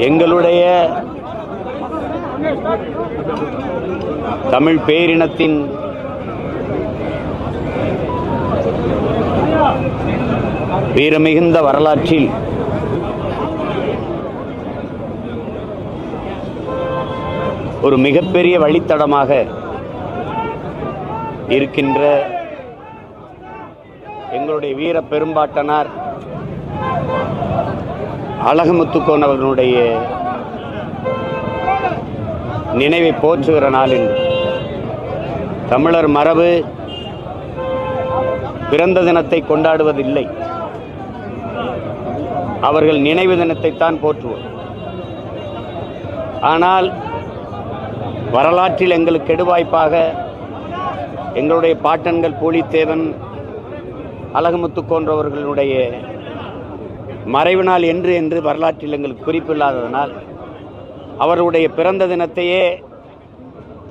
எங்களுடைய தமிழ் பேரினத்தின் வீரமிகுந்த வரலாற்றில் ஒரு மிகப்பெரிய வழித்தடமாக இருக்கின்ற எங்களுடைய வீர பெரும்பாட்டனார் அழகுமுத்துக்கோன் அவர்களுடைய நினைவை போற்றுகிற நாளில் தமிழர் மரபு பிறந்த தினத்தை கொண்டாடுவதில்லை, அவர்கள் நினைவு தினத்தைத்தான் போற்றுவோம். ஆனால் வரலாற்றில் எங்களுக்கு கெடுவாய்ப்பாக எங்களுடைய பாட்டன்கள் பூலித்தேவன் அழகுமுத்துக்கோன்றவர்களுடைய மறைவு நாள் என்று வரலாற்றில் எங்களுக்கு குறிப்பில்லாததனால் அவருடைய பிறந்த தினத்தையே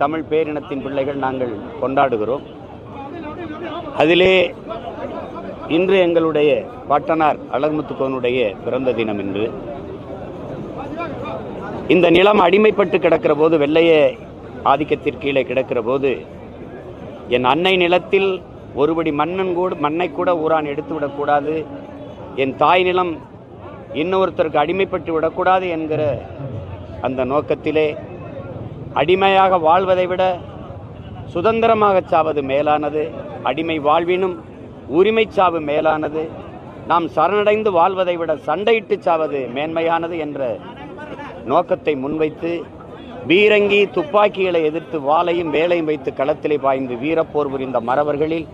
தமிழ் பேரினத்தின் பிள்ளைகள் நாங்கள் கொண்டாடுகிறோம். அதிலே இன்று எங்களுடைய பாட்டனார் அழகுமுத்துக்கோனுடைய பிறந்த தினம் என்று. இந்த நிலம் அடிமைப்பட்டு கிடக்கிற போது, வெள்ளைய ஆதிக்கத்திற்கு கீழே கிடக்கிற போது, என் அன்னை நிலத்தில் ஒருபடி மண்ணை கூட ஊரான் எடுத்து விடக்கூடாது, என் தாய் நிலம் இன்னொருத்தருக்கு அடிமைப்பட்டு விடக்கூடாது என்கிற அந்த நோக்கத்திலே அடிமையாக வாழ்வதை விட சுதந்திரமாக சாவது மேலானது, அடிமை வாழ்வினும் உரிமை சாவு மேலானது, நாம் சரணடைந்து வாழ்வதை விட சண்டையிட்டு சாவது மேன்மையானது என்ற நோக்கத்தை முன்வைத்து பீரங்கி துப்பாக்கிகளை எதிர்த்து வாளையும் வேலையும் வைத்து களத்திலே பாய்ந்து வீரப்போர் புரிந்த மறவர்களில்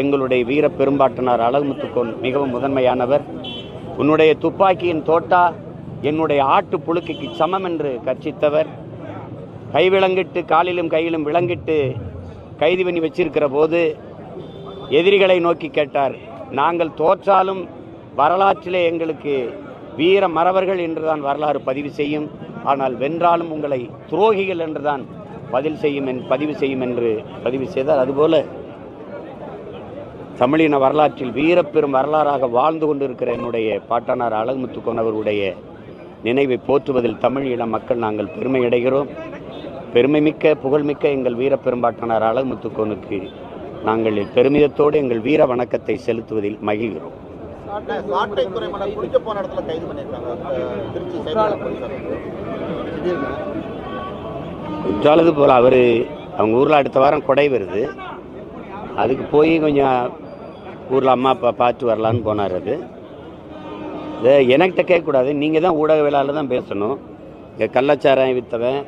எங்களுடைய வீர பெரும்பாட்டனார் அழகுமுத்துக்கோன் மிகவும் முதன்மையானவர். உன்னுடைய துப்பாக்கியின் தோட்டா என்னுடைய ஆட்டு புழுக்கைக்கு சமம் என்று கர்ச்சித்தவர். கைவிலங்கிட்டு காலிலும் கையிலும் விலங்கிட்டு கைது பண்ணி வச்சிருக்கிற போது எதிரிகளை நோக்கி கேட்டார், நாங்கள் தோற்றாலும் வரலாற்றிலே எங்களுக்கு வீர மறவர்கள் என்றுதான் வரலாறு பதிவு செய்யும், ஆனால் வென்றாலும் உங்களை துரோகிகள் என்றுதான் பதிவு செய்யும் என்று பதிவு செய்தார். அதுபோல தமிழின வரலாற்றில் வீரப்பெரும் வரலாறாக வாழ்ந்து கொண்டிருக்கிற என்னுடைய பாட்டனார் அழகுமுத்துக்கோன் அவருடைய நினைவை போற்றுவதில் தமிழ் இன மக்கள் நாங்கள் பெருமை அடைகிறோம். பெருமைமிக்க புகழ்மிக்க எங்கள் வீர பெரும்பாட்டனார் அழகுமுத்துக்கோனுக்கு நாங்கள் பெருமிதத்தோடு எங்கள் வீர வணக்கத்தை செலுத்துவதில் மகிழ்கிறோம். குற்றாலது போல அவர் அவங்க ஊரில் அடுத்த வாரம் கொடை வருது, அதுக்கு போய் கொஞ்சம் ஊரில் அம்மா அப்பா பார்த்து வரலான்னு போனார். அது என்கிட்ட கேட்கக்கூடாது, நீங்கள் தான் ஊடகவியலாளர் தான் பேசணும். இங்கே கள்ளச்சாராயம் விற்றவன்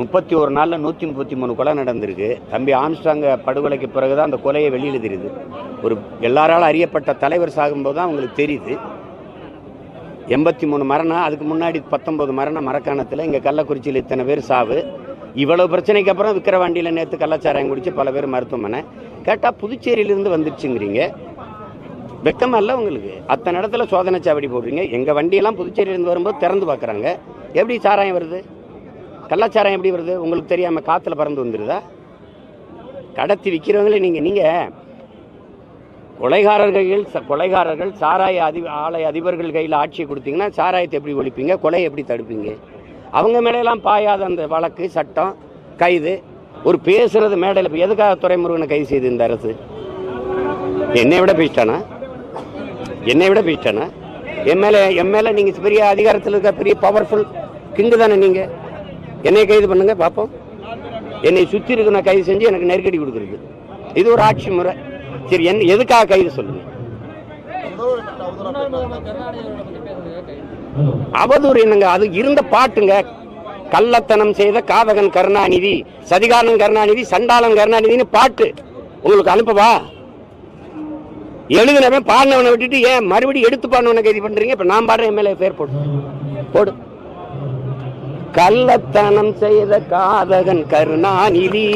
31 நாளில் 133 கொலை நடந்திருக்கு. தம்பி ஆம்ஸ்ட்ராங்க படுகொலைக்கு பிறகு தான் அந்த கொலையை வெளியில் தெரியுது. ஒரு எல்லாராலும் அறியப்பட்ட தலைவர் சாகும்போது தான் அவங்களுக்கு தெரியுது. 83 மரணம், அதுக்கு முன்னாடி 19 மரணம் மரக்காணத்தில். இங்கே கள்ளக்குறிச்சியில் இத்தனை பேர் சாவு. இவ்வளவு பிரச்சனைக்கு அப்புறம் விக்கிரவாண்டியில் நேற்று கள்ளச்சாராயம் குடித்து பல பேர் மருத்துவமனை. கேட்டால் புதுச்சேரியிலிருந்து வந்துருச்சுங்கிறீங்க. வெக்கமாக இல்லை உங்களுக்கு? அத்தனை இடத்துல சோதனை சாவடி போடுறீங்க. எங்கள் வண்டியெல்லாம் புதுச்சேரியிலேருந்து வரும்போது திறந்து பார்க்குறாங்க. எப்படி சாராயம் வருது? கள்ளச்சாராயம் எப்படி வருது? உங்களுக்கு தெரியாமல் காற்றுல பறந்து வந்துடுதா? கடத்தி விற்கிறவங்களே நீங்கள் கொலைகாரர்கள் சாராய ஆலை அதிபர்கள் கையில் ஆட்சியை கொடுத்தீங்கன்னா சாராயத்தை எப்படி ஒழிப்பீங்க? கொலையை எப்படி தடுப்பீங்க? அவங்க மேலையெல்லாம் பாயாத அந்த வழக்கு சட்டம் கைது. ஒரு பேசுறது மேடையில் இப்போ எதுக்காக துரைமுருகனை கைது செய்து இந்த அரசு? என்னை விட பேசிட்டானா? என் மேலே நீங்கள் பெரிய அதிகாரத்தில் இருக்க பெரிய பவர்ஃபுல் கிங்கு தானே நீங்கள்? என்னை கைது பண்ணுங்க பார்ப்போம். என்னை சுற்றி இருக்கு நான் கைது செஞ்சு எனக்கு நெருக்கடி கொடுக்குறது இது ஒரு ஆட்சி முறை. சரி, எதுக்காக கைது சொல்லுங்க? அவதூறு என்னங்க? அது இருந்த பாட்டுங்க. கள்ளத்தனம் செய்த காதகன் கருணாநிதி, சதிகாரன் கருணாநிதி, சண்டாளன் கருணாநிதினு பாட்டு உங்களுக்கு அனுப்பவா? எழுதுனவன் பாடினவனை விட்டுட்டு ஏன் மறுபடியும் எடுத்து பாடினவனை கைது பண்றீங்க? இப்ப நான் பாடுறேன், எம்எல்ஏ பேர் போடு. கள்ளத்தனம் செய்த காதகன் கருணாநிதி,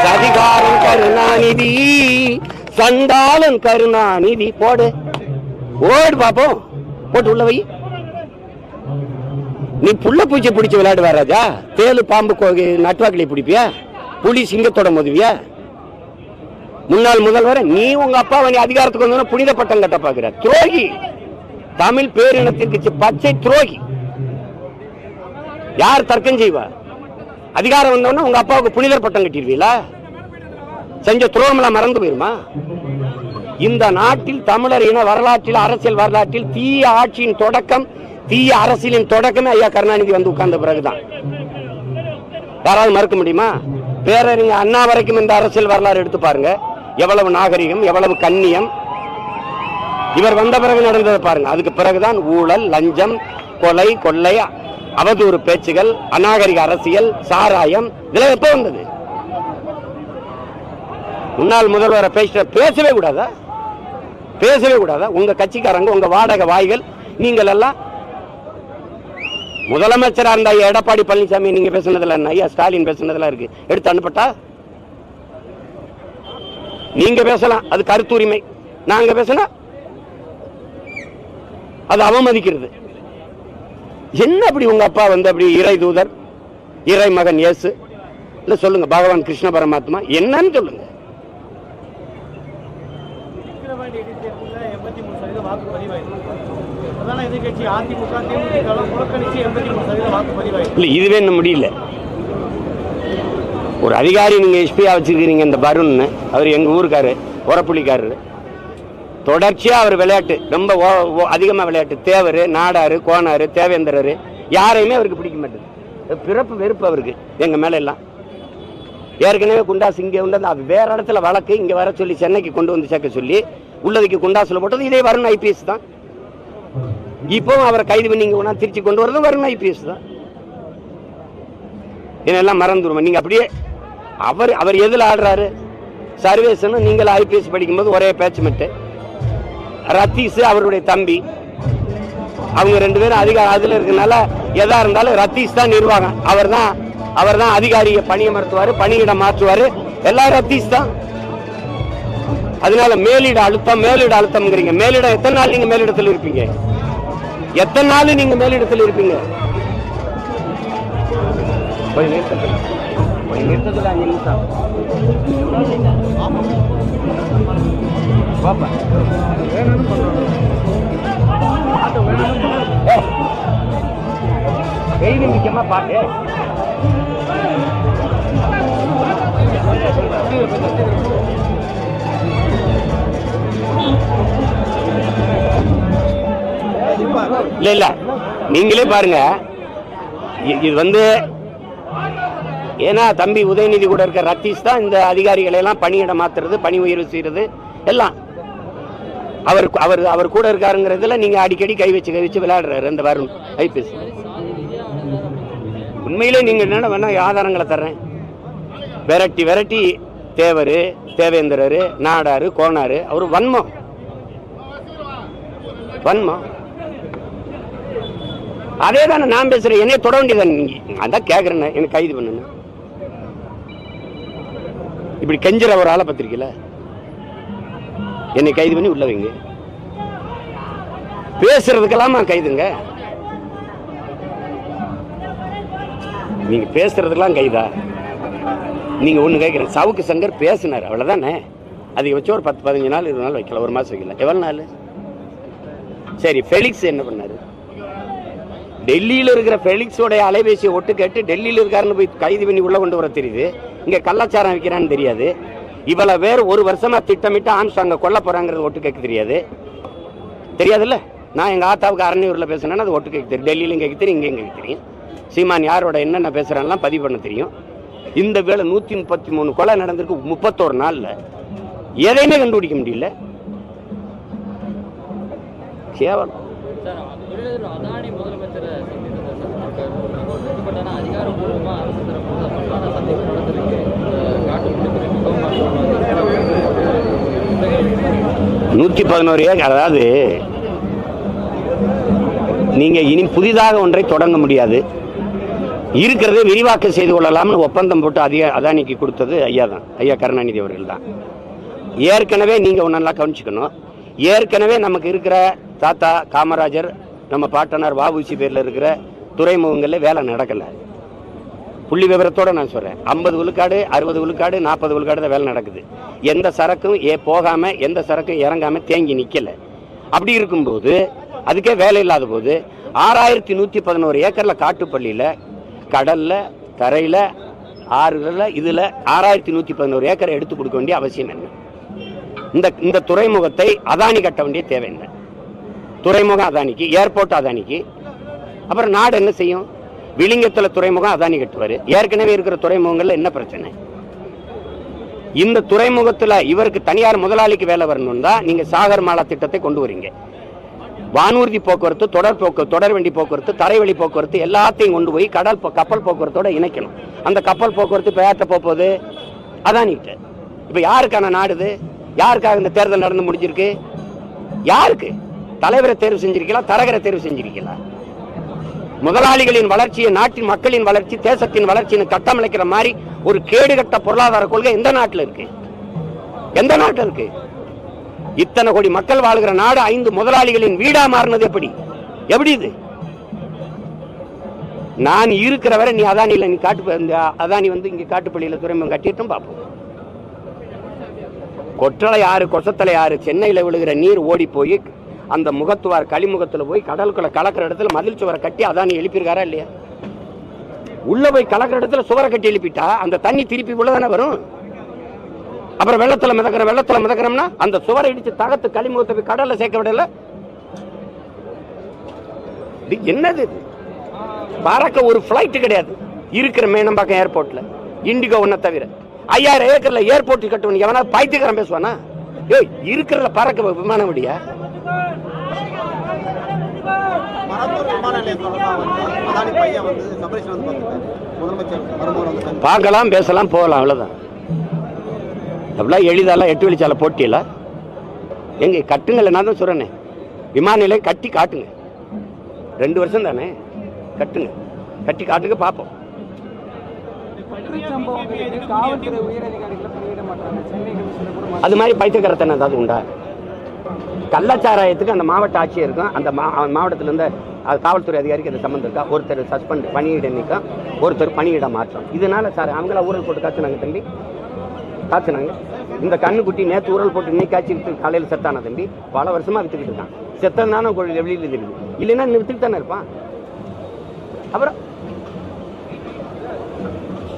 சதிகாரன் கருணாநிதி, சண்டாளன் கருணாநிதி போடு பாப்போம். போட்டு உள்ள வை. நீ புள்ள பூச்சி பிடிச்சி விளையாடுவா ராஜா? தேலு பாம்பு நட்டுவாக்கிலே பிடிப்பியா? புலி சிங்கத்தோட மோதுவியா? முன்னாள் முதல்வர் நீ உங்க அப்பா நீ அதிகாரத்துக்கு வந்து புனித பட்டம் கட்ட பாக்குற துரோகி, தமிழ் பேரினத்திற்கு பச்சை துரோகி. யார் தர்க்கம் செய்வா? அதிகாரம் வந்தவொடனே உங்க அப்பாவுக்கு புனிதர் பட்டம் கட்டிடுவீங்களா? செஞ்ச துரோகமெல்லாம் மறந்து போயிருமா? இந்த நாட்டில் தமிழர் இன வரலாற்றில் அரசியல் வரலாற்றில் தீய ஆட்சியின் தொடக்கம், தீய அரசியலின் தொடக்கமே ஐயா கருணாநிதி வந்து உட்கார்ந்த பிறகுதான். யாராவது மறுக்க முடியுமா? பேரறிஞர் அண்ணா வரைக்கும் இந்த அரசியல் வரலாறு எடுத்து பாருங்க. எவ்வளவு நாகரிகம், எவ்வளவு கண்ணியம். இவர் வந்த பிறகு நடந்ததை பாருங்க. அதுக்கு பிறகுதான் ஊழல், லஞ்சம், கொலை, கொள்ளை, அவதூறு பேச்சுகள், அநாகரிக அரசியல், சாராயம், இதெல்லாம் எப்ப வந்தது? முன்னாள் முதல்வரை பேசவே கூடாதா? பேசவே கூடாதா? உங்க கட்சிக்காரங்க, உங்க வாடகை வாய்கள், நீங்கள் எல்லாம் முதலமைச்சரா இருந்த ஐயா எடப்பாடி பழனிசாமி நீங்க பேசுனதுல என்ன, ஐயா ஸ்டாலின் பேசுனதுல இருக்கு, எடுத்து அனுப்பட்டா? நீங்க பேசலாம், அது கருத்துரிமை. நாங்க பேசினா அது அவமதிக்கிறது. என்ன அப்படி உங்க அப்பா வந்து அப்படி இறை தூதர், இறை மகன் இயேசு இல்ல சொல்லுங்க, பகவான் கிருஷ்ண பரமாத்மா என்னன்னு சொல்லுங்க. இதுவே என்ன முடியல. ஒரு அதிகாரி நீங்க எஸ்பியா வச்சிருக்கீங்க, இந்த வருண், அவர் எங்க ஊருக்காரு, உரப்புள்ளிக்காரரு. தொடர்ச்சியா அவர் விளையாட்டு ரொம்ப அதிகமா விளையாட்டு, தேவர், நாடாரு, கோனாரு, தேவேந்திரரு, யாரையுமே அவருக்கு பிடிக்க மாட்டேது. பிறப்பு வெறுப்பு அவருக்கு எங்க மேல எல்லாம். ஏற்கனவே குண்டாசு இங்கே உண்டு, வேற இடத்துல வழக்கு இங்க வர சொல்லி சென்னைக்கு கொண்டு வந்து சேர்க்க சொல்லி உள்ளதுக்கு குண்டாசுல போட்டது இதே வருண் ஐபிஎஸ் தான். இப்பவும் அவரை கைது பண்ணி இங்க திருச்சி கொண்டு வரது வருண் ஐபிஎஸ் தான். இதெல்லாம் மறந்துடுமா நீங்க? அப்படியே அவர் எதுல ஆடுறாரு? சர்வேசன் நீங்கள் ஐபிஎஸ் படிக்கும்போது ஒரே பேச்சு மட்டு. ரத்தீஸ் அவருடைய தம்பி, அவங்க ரெண்டு பேரும் அதிகாரம் அதுல இருக்கனால எதா இருந்தாலும் ரத்தீஸ் தான் நிர்வாகம். அவர் தான் அதிகாரியை பணியமர்த்துவாரு, பணியிடம் மாற்றுவாரு, எல்லாம் ரத்தீஸ் தான். அதனால மேலிட அழுத்தம் மேலிடம் எத்தனை நாள் நீங்க மேலிடத்தில் இருப்பீங்க? எத்தனை நாள் நீங்க மேலிடத்தில் இருப்பீங்க? முக்கியமா பாட்டு இல்ல நீங்களே பாருங்க. இது வந்து ஏன்னா தம்பி உதயநிதி கூட இருக்க ரத்தீஸ் தான் இந்த அதிகாரிகளை எல்லாம் பணியிடம் மாத்துறது, பணி உயர்வு செய்யறது எல்லாம் அவர் கூட இருக்காருங்கிறதுல நீங்க அடிக்கடி கை வச்சு விளையாடுறாரு அந்த வருண் ஐபிஎஸ். உண்மையிலே நீங்க என்ன வேணா ஆதாரங்களை தர்றேன். விரட்டி தேவரு, தேவேந்திரரு, நாடாரு, கோனாரு, அவரு வன்மம். அதே தானே நான் பேசுறேன். என்னைய தொட வேண்டியதான். நீங்க அதான் கேக்குறேன், எனக்கு கைது பண்ணு. இப்படி கெஞ்சுற ஒரு ஆளை பத்திரிக்கல என்னை கைது பண்ணி உள்ள வைங்க. பேசுறதுக்கெல்லாம் கைதுங்க. நீங்க பேசுறதுக்கெல்லாம் கைதா? நீங்க ஒண்ணு கேட்கிறேன். சவுக்கு சங்கர் பேசினார், அவ்வளவுதானே. அதை வச்சு ஒரு 10-15 நாள் 20 நாள் வைக்கல, ஒரு மாசம் வைக்கல. எவ்வளவு நாள்? சரி, ஃபெலிக்ஸ் என்ன பண்ணாரு? டெல்லியில் இருக்கிற ஃபெலிக்ஸோடைய அலைபேசியை ஒட்டு கேட்டு டெல்லியில் இருக்காருன்னு போய் கைது பண்ணி உள்ள கொண்டு வர தெரியுது. இங்க கள்ளச்சாரம் வைக்கிறான்னு தெரியாது. இவ்வளவு பேர் ஒரு வருஷமா திட்டமிட்டு ஆம்ஸ்டாங்க கொல்ல போறாங்கிறது ஒட்டு கேட்க தெரியாதுல்ல. நான் எங்க ஆத்தாவுக்கு அரணியூர்ல பேசினேன்னா அது ஒட்டு கேட்க தெரியும். டெல்லியிலும் கேட்க தெரியும், இங்கே கேட்க தெரியும். சீமான் யாரோட என்னென்ன பேசுறான்லாம் பதிவு பண்ண தெரியும். இந்த வேலை 133 கொலை நடந்திருக்கு 31 நாள்ல. எதையுமே கண்டுபிடிக்க முடியல. கேவலம். அதாவது நீங்க இனி புதிதாக ஒன்றை தொடங்க முடியாது. இருக்கிறதே விரிவாக்கம் செய்து கொள்ளலாம்னு ஒப்பந்தம் போட்டு அதானிக்கு கொடுத்தது ஐயா கருணாநிதி அவர்கள் தான். ஏற்கனவே நீங்க ஒன்னெல்லாம் கவனிச்சுக்கணும். ஏற்கனவே நமக்கு இருக்கிற தாத்தா காமராஜர், நம்ம பாட்டனார் வஉசி பேர்ல இருக்கிற துறைமுகங்கள்ல வேலை நடக்கல. புள்ளி விவரத்தோட நான் சொல்றேன். 50 விழுக்காடு 60 விழுக்காடு 40 விழுக்காடு தான் வேலை நடக்குது. எந்த சரக்கும் போகாம எந்த சரக்கும் இறங்காம தேங்கி நிக்கல. அப்படி இருக்கும்போது அதுக்கே வேலை இல்லாத போது 6111 ஏக்கர்ல காட்டுப்பள்ளியில கடல்ல தரையில ஆறுல இதுல 6111 ஏக்கரை எடுத்து கொடுக்க வேண்டிய அவசியம் என்ன? இந்த துறைமுகத்தை அதானி கட்ட வேண்டிய தேவை என்ன? துறைமுகம் அதானிக்கு, ஏர்போர்ட் அதானிக்கு. அப்புறம் நாடு என்ன செய்யும்? விளிங்கத்துல துறைமுகம் அதானி கட்டுவாரு. ஏற்கனவே இருக்கிற துறைமுகங்கள்ல என்ன பிரச்சனை? இந்த துறைமுகத்துல இவருக்கு தனியார் முதலாளிக்கு வேலை வரணும் தான் நீங்க சாகர் மாலா திட்டத்தை கொண்டு வரீங்க. வானூர்தி போக்குவரத்து, தொடர் வண்டி போக்குவரத்து, தரைவழி போக்குவரத்து எல்லாத்தையும் கொண்டு போய் கப்பல் போக்குவரத்தோட இணைக்கணும். அந்த கப்பல் போக்குவரத்து இப்ப யார்கிட்ட போகுது? அதானிக்கிட்ட. இப்ப யாருக்கான நாடுது? யாருக்காக இந்த தேர்தல் நடந்து முடிஞ்சிருக்கு? யாருக்கு? தலைவரை தேர்வு செஞ்சிருக்கலாம், தரகரை தேர்வு செஞ்சிருக்கலாம். முதலாளிகளின் வளர்ச்சியை, நாட்டின் மக்களின் வளர்ச்சி, தேசத்தின் வளர்ச்சியை கட்டமைக்கிற மாதிரி ஒரு கேடுகட்ட பொருளாதார கொள்கை எந்த நாட்டில் இருக்கு? எந்த நாட்டில் இருக்கு? இத்தனை கோடி மக்கள் வாழ்கிற நாடு 5 முதலாளிகளின் வீடா மாறினது எப்படி? எப்படி இது? நான் இருக்கிற வரை நீ அதானியில் நீ அதானி வந்து இங்க காட்டுப்பள்ளியில துறைமுகம் கட்டிட்டும் பார்ப்போம். கொற்றலை ஆறு, கொசத்தலை ஆறு, சென்னையில் விழுகிற நீர் ஓடி போய் அந்த முகத்துவார் களிமுகத்துல போய் கடலுக்குள்ள கலக்கிற இடத்துல மதில் சுவரை கட்டி அதானி எழுப்பியிருக்காரா இல்லையா? உள்ள போய் கலக்கிற இடத்துல சுவரை கட்டி எழுப்பிட்டா அந்த தண்ணி திருப்பி உள்ளதானே வரும். அப்புறம் வெள்ளத்துல மிதக்கிறோம்னா அந்த சுவரை இடிச்சு தகத்து களிமுகத்தை போய் கடல்ல சேர்க்க விடல. என்னது பறக்க ஒரு பிளைட் கிடையாது இருக்கிற மேனம்பாக்கம் ஏர்போர்ட்ல, இண்டிகோ ஒன்ன தவிர. 5000 ஏக்கர்ல ஏர்போர்ட் கட்டணும். எவனா பைத்தியக்காரன் பேசுவானா? இருக்கிறதுல பறக்க விமானம் விடியா? பார்க்கலாம், பேசலாம், போகலாம், அவ்வளவுதான். அப்படிலாம் எளிதாலாம் 8 வழிச்சாலை போட்டியில எங்க கட்டுங்கள். நான் தான் சொல்றேனே, விமான நிலையம் கட்டி காட்டுங்க. 2 வருஷம் தானே, கட்டுங்க, கட்டி காட்டுங்க, பார்ப்போம். அது மாதிரி பைத்தியக்காரத்தனை ஏதாவது உண்டா? கள்ளச்சாராயத்துக்கு அந்த மாவட்ட ஆட்சியருக்கும் அந்த மாவட்டத்தில் இருந்த காவல்துறை அதிகாரிக்கு அது சம்மந்தம் இருக்கா? ஒருத்தர் சஸ்பெண்ட் பணியிட நீக்கம், ஒருத்தர் பணியிட மாற்றம். இதனால சார் அவங்கள ஊழல் போட்டு காய்ச்சினாங்க தம்பி, காய்ச்சினாங்க. இந்த கண்ணுக்குட்டி நேற்று ஊழல் போட்டு இன்னைக்கு காய்ச்சி காலையில் செத்தான தம்பி. பல வருஷமா வித்துக்கிட்டு இருக்கான். செத்தனான வெளியில் தெரியுது, இல்லைன்னா வித்துக்கிட்டு தானே இருப்பான். அப்புறம்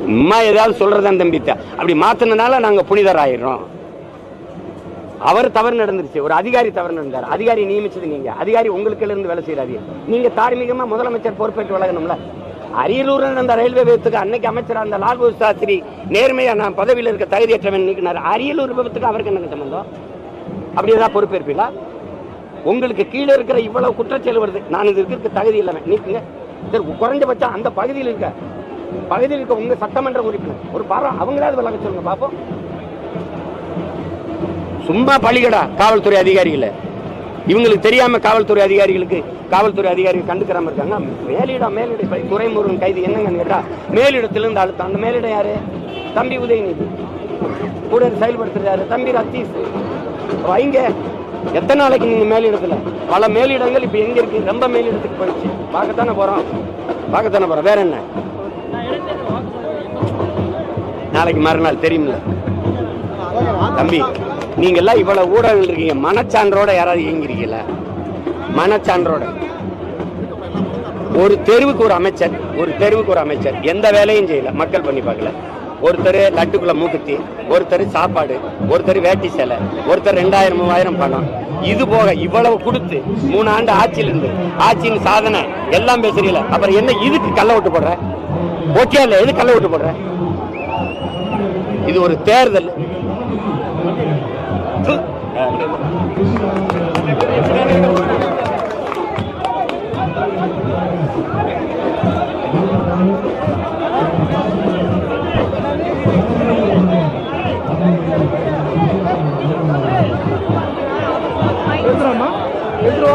சும்மா ஏதாவது சொல்றதான் தம்பி. அப்படி மாத்தினால நாங்க புனிதர் ஆயிடுறோம். அவர் தவறு நடந்துருச்சு, ஒரு அதிகாரி தவறு நடந்தார். அதிகாரி நியமிச்சது நீங்க, அதிகாரி உங்களுக்கு இருந்து வேலை செய்யறாரு. நீங்க தார்மீகமா முதலமைச்சர் பொறுப்பேற்று வழங்கணும்ல. அரியலூர் நடந்த ரயில்வே விபத்துக்கு அன்னைக்கு அமைச்சர் அந்த லால் பகதூர் சாஸ்திரி நேர்மையா நான் பதவியில் இருக்க தகுதியற்றவன் நீக்கினார். அரியலூர் விபத்துக்கு அவருக்கு என்ன சம்பந்தம்? அப்படி ஏதாவது பொறுப்பேற்பீங்களா? உங்களுக்கு கீழே இருக்கிற இவ்வளவு குற்றச்செயல் வருது, நான் இது இருக்க தகுதி இல்லவன் நீக்குங்க. குறைஞ்சபட்சம் அந்த பகுதியில் இருக்க உங்க சட்டமன்ற உறுப்பினர் ஒரு பாரம் அவங்களாவது விளக்க சொல்லுங்க பாப்போம். சும்மா பழிகடா காவல்துறை அதிகாரிகளை. இவங்களுக்கு தெரியாம காவல்துறை அதிகாரிகள் கண்டுக்கிறாம இருக்காங்க. மேலிட துறைமுருகன் கைது என்னங்கன்னு கேட்டா மேலிடத்திலிருந்து அழுத்தம். அந்த மேலிடம் யாரு? தம்பி உதயநிதி கூட செயல்படுத்துறாரு. தம்பி ரத்தீஷ் வைங்க. எத்தனை நாளைக்கு நீங்க மேலிடத்துல? பல மேலிடங்கள் இப்ப எங்க இருக்கு? ரொம்ப மேலிடத்துக்கு போயிடுச்சு. பார்க்கத்தானே போறோம். வேற என்ன? நாளைக்கு மறுநாள் தெரியுமில்ல தம்பி. நீங்க எல்லாம் இவ்வளவு ஊடகங்கள் இருக்கீங்க, மனச்சான்றோட யாராவது இயங்கிறீங்களா? மனச்சான்றோட ஒரு தெருவுக்கு ஒரு அமைச்சர் எந்த வேலையும் செய்யல, மக்கள் பண்ணி பார்க்கல. ஒருத்தர் லட்டுக்குள்ள மூக்குத்தி, ஒருத்தர் சாப்பாடு, ஒருத்தர் வேட்டி சேலை, ஒருத்தர் 2000-3000 பணம். இது போக இவ்வளவு கொடுத்து 3 ஆண்டு ஆட்சியின் சாதனை எல்லாம் பேசுறீங்களா? அப்புறம் என்ன இதுக்கு கள்ள ஓட்டு போடுற? ஓட்டியா இல்ல? எது கள்ள ஓட்டு போடுற? இது ஒரு தேர்தல். எதிரோ